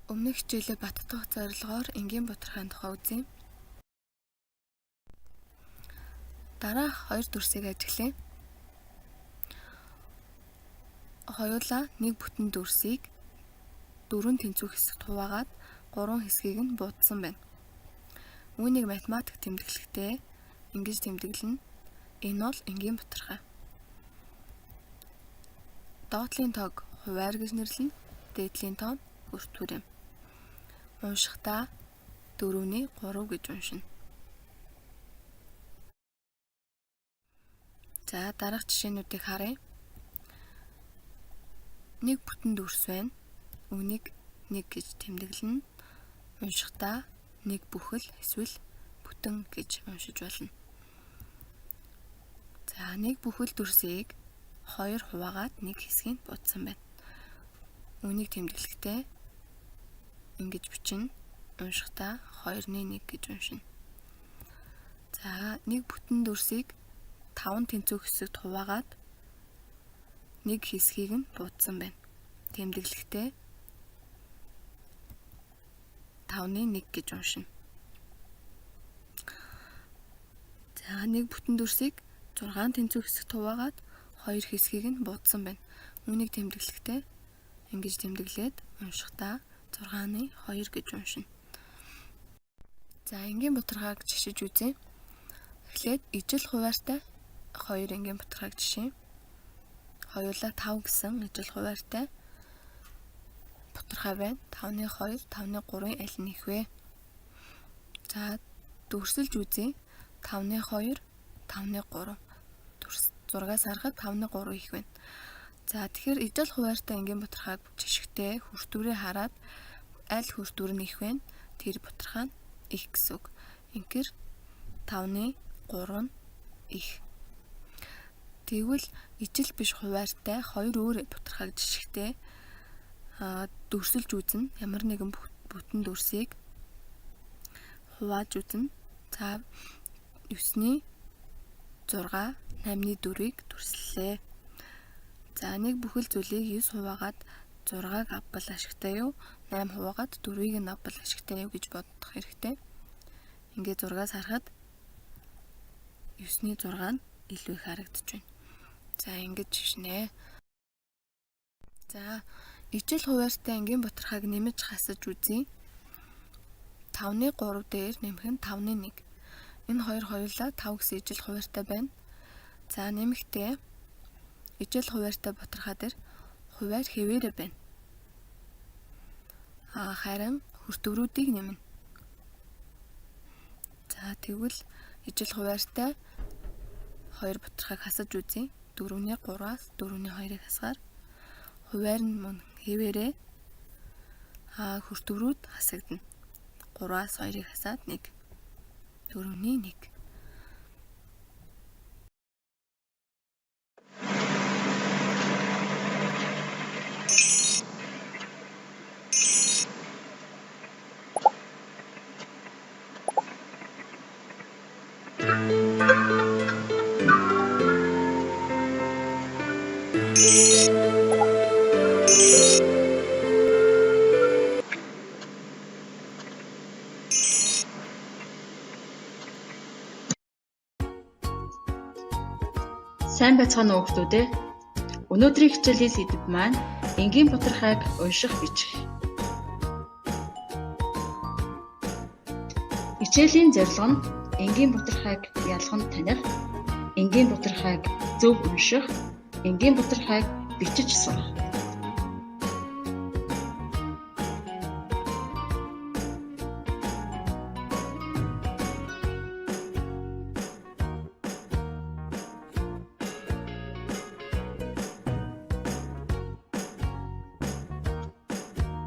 Өмнөх хичээлээ баттгах зорилгоор энгийн бутархайн тухай үзье. Дараах хоёр дүрсийг ажиглая. Хоёулаа нэг бүтэн дүрсийг 4 тэнцвэх хэсэгт хуваагаад 3 хэсгийг нь буудсан байна. Үүнийг математик тэмдэглэхдээ ингэж тэмдэглэнэ. Энэ бол энгийн бутархай. Доотлын тоог хуваар гэж нэрлэнэ. Дээдлийн тоог хүртвэр юм. Уншихдаа 4-ний 3 гэж уншина. За дараах жишээнүүдийг харъя. Нэг бүтэн дүрс байна. Үүнийг 1 гэж тэмдэглэнэ. Уншихдаа нэг бүхэл эсвэл бүтэн гэж уншиж болно. За нэг бүхэл дүрсийг 2 хуваагаад нэг хэсгийг будсан байна. Үүнийг тэмдэглэхдээ ингэж бичнэ. Уншихдаа 2-ны 1 гэж уншина. За нэг бүтэн дүрсийг 5 тэнцвэх хэсэгт хуваагаад нэг хэсгийг нь будсан байна. Тэмдэглэхдээ 5-ны 1 гэж уншина. За нэг бүтэн дүрсийг 6 тэнцвэх хэсэгт хуваагаад 2 хэсгийг нь будсан байна. Үүнийг тэмдэглэхдээ ингэж тэмдэглээд уншихдаа 6-ны 2 гэж уншина. За энгийн бутархайг жишиж үзье. Эхлээд ижил хуваартай 2 энгийн бутархайг жишээ. Хоёулаа 5 гэсэн ижил хуваартай бутархай байна. 5-ны 2, 5-ны 3-ын аль нь их вэ? За дүрсэлж үзье. 5-ны 2, 5-ны 3. Зургаас харахад 5-ны 3 их байна. За тэгэхээр ижил хуваартай энгийн бутархайг жишгтээ хүртвэрээ хараад аль хүртвэр нь их вэ? Тэр бутархай нь их гэсэн үг. Инхээр 5-ны 3 нь их. Тэгвэл ижил биш хуваартай 2 өөр бутархайг жишгтээ дүрсэлж үзнэ. Ямар нэгэн бүтэн дүрсийг хувааж үзнэ. За 9-ний 6, 8-ны 4-ийг дүрслэлээ. За нэг бүхэл зүйлийг 9 хуваагаад 6-аг авбал ашигтай юу? 8 хуваагаад 4-ийг нь авбал ашигтай юу гэж бодох хэрэгтэй. Ингээд зургаас харахад 9-ний 6 нь илүү их харагдаж байна. За ингэж шишнэ. За ижил хуваартай энгийн бутархайг нэмэж хасаж үзье. 5-ны 3 дээр нэмэх нь 5-ны 1. Энэ хоёр хоёулаа 5 гэсэн ижил хуваартай байна. За нэмэхдээ ижил хуваартай бутархай дээр хуваар хэвээрээ байна. Харин хүртвэрүүдийг нэмнэ. За тэгвэл ижил хуваартай 2 бутархайг хасаж үзье. 4-ний 3-аас 4-ний 2-ыг хасгаар хуваар нь мөн хэвээрээ хүртвэрүүд хасагдана. 3-аас 2-ыг хасаад 1. 4-ний 1. Сайн байцгаана уу хүүхдүүд ээ. Өнөөдрийн хичээлийн сэдэв маань энгийн бутархайг унших бичих. Хичээлийн зорилго нь энгийн бутархайг ялхан таних, энгийн бутархайг зөв унших, энгийн бутархайг бичиж сурах.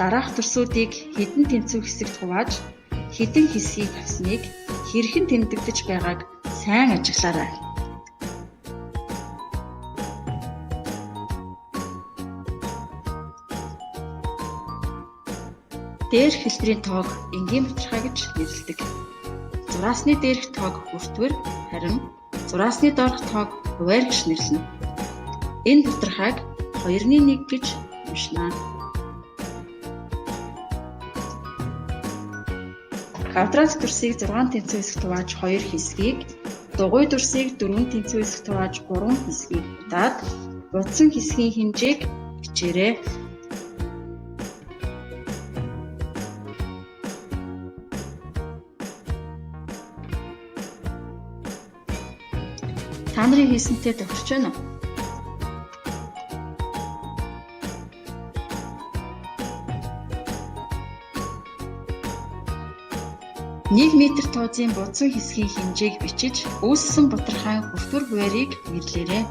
Дараах дүрсүүдийг хэдэн тэнцвэх хэсэгт хувааж хэдэн хэсгийг авсныг хэрхэн тэмдэгдэж байгааг сайн ажиглаарай. Дээрх хэлбэрийн тоог энгийн бутархай гэж нэрлэдэг. Зураасны дээрх тоог хүртвэр, харин зураасны доорх тоог хуваар гэж нэрлэнэ. Энэ бутархайг 2-ны 1 гэж уншина. Квадрат дүрсийг 6 тэнцүү хэсэгт хувааж 2 хэсгийг, дугуй дүрсийг 4 тэнцүү хэсэгт хувааж 3 хэсгийг удаад будсан хэсгийн хэмжээг бичээрэй. Та нарын хийсэнтэй тохирч байна уу? Нэг метр туузын будсан хэсгийн хэмжээг бичиж, үүссэн бутархай хүртвэр хуваарийг нэрлээрэй.